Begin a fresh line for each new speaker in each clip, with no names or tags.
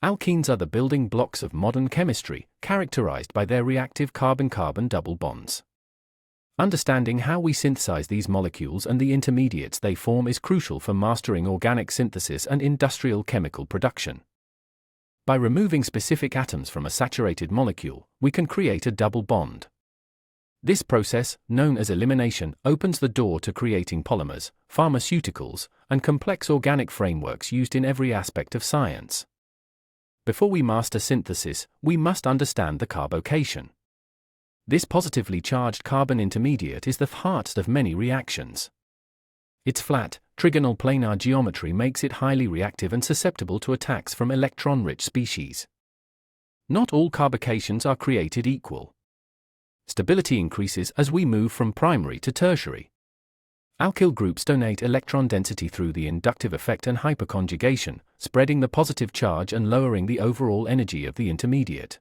Alkenes are the building blocks of modern chemistry, characterized by their reactive carbon-carbon double bonds. Understanding how we synthesize these molecules and the intermediates they form is crucial for mastering organic synthesis and industrial chemical production. By removing specific atoms from a saturated molecule, we can create a double bond. This process, known as elimination, opens the door to creating polymers, pharmaceuticals, and complex organic frameworks used in every aspect of science. Before we master synthesis, we must understand the carbocation. This positively charged carbon intermediate is the heart of many reactions. Its flat, trigonal planar geometry makes it highly reactive and susceptible to attacks from electron-rich species. Not all carbocations are created equal. Stability increases as we move from primary to tertiary. Alkyl groups donate electron density through the inductive effect and hyperconjugation, spreading the positive charge and lowering the overall energy of the intermediate.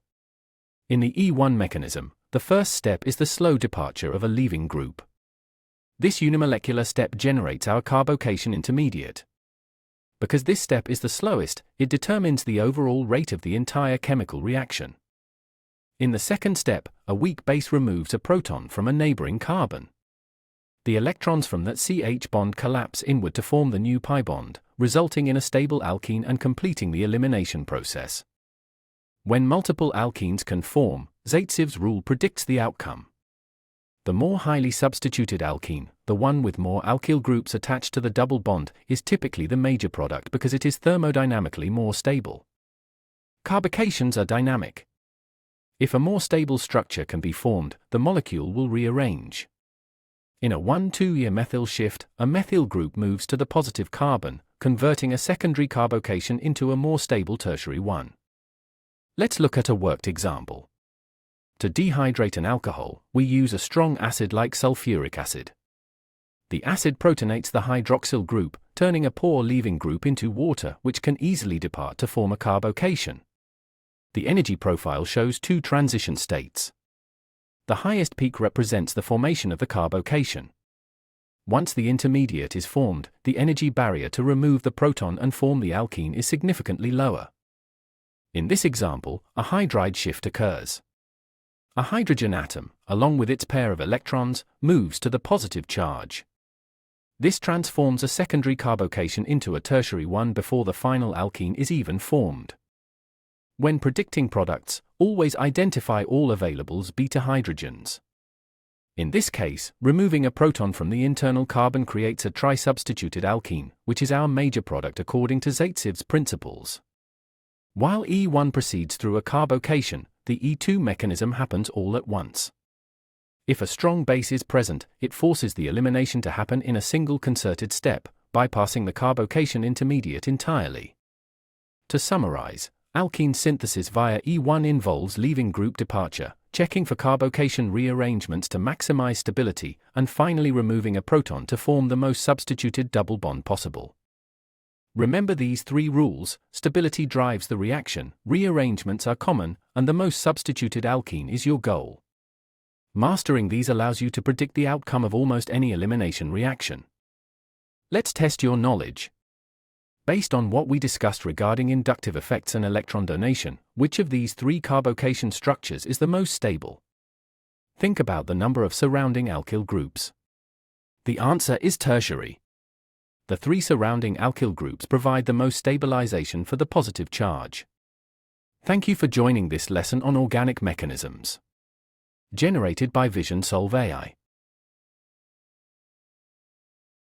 In the E1 mechanism, the first step is the slow departure of a leaving group. This unimolecular step generates our carbocation intermediate. Because this step is the slowest, it determines the overall rate of the entire chemical reaction. In the second step, a weak base removes a proton from a neighboring carbon. The electrons from that CH bond collapse inward to form the new pi bond, resulting in a stable alkene and completing the elimination process. When multiple alkenes can form, Zaitsev's rule predicts the outcome. The more highly substituted alkene, the one with more alkyl groups attached to the double bond, is typically the major product because it is thermodynamically more stable. Carbocations are dynamic. If a more stable structure can be formed, the molecule will rearrange. In a 1,2 methyl shift, a methyl group moves to the positive carbon, converting a secondary carbocation into a more stable tertiary one. Let's look at a worked example. To dehydrate an alcohol, we use a strong acid like sulfuric acid. The acid protonates the hydroxyl group, turning a poor leaving group into water which can easily depart to form a carbocation. The energy profile shows two transition states. The highest peak represents the formation of the carbocation. Once the intermediate is formed, the energy barrier to remove the proton and form the alkene is significantly lower. In this example, a hydride shift occurs. A hydrogen atom, along with its pair of electrons, moves to the positive charge. This transforms a secondary carbocation into a tertiary one before the final alkene is even formed. When predicting products, always identify all available beta hydrogens. In this case, removing a proton from the internal carbon creates a tri-substituted alkene, which is our major product according to Zaitsev's principles. While E1 proceeds through a carbocation, the E2 mechanism happens all at once. If a strong base is present, it forces the elimination to happen in a single concerted step, bypassing the carbocation intermediate entirely. To summarize, alkene synthesis via E1 involves leaving group departure, checking for carbocation rearrangements to maximize stability, and finally removing a proton to form the most substituted double bond possible. Remember these three rules: stability drives the reaction, rearrangements are common, and the most substituted alkene is your goal. Mastering these allows you to predict the outcome of almost any elimination reaction. Let's test your knowledge. Based on what we discussed regarding inductive effects and electron donation, which of these three carbocation structures is the most stable? Think about the number of surrounding alkyl groups. The answer is tertiary. The three surrounding alkyl groups provide the most stabilization for the positive charge. Thank you for joining this lesson on organic mechanisms. Generated by Vision Solve AI.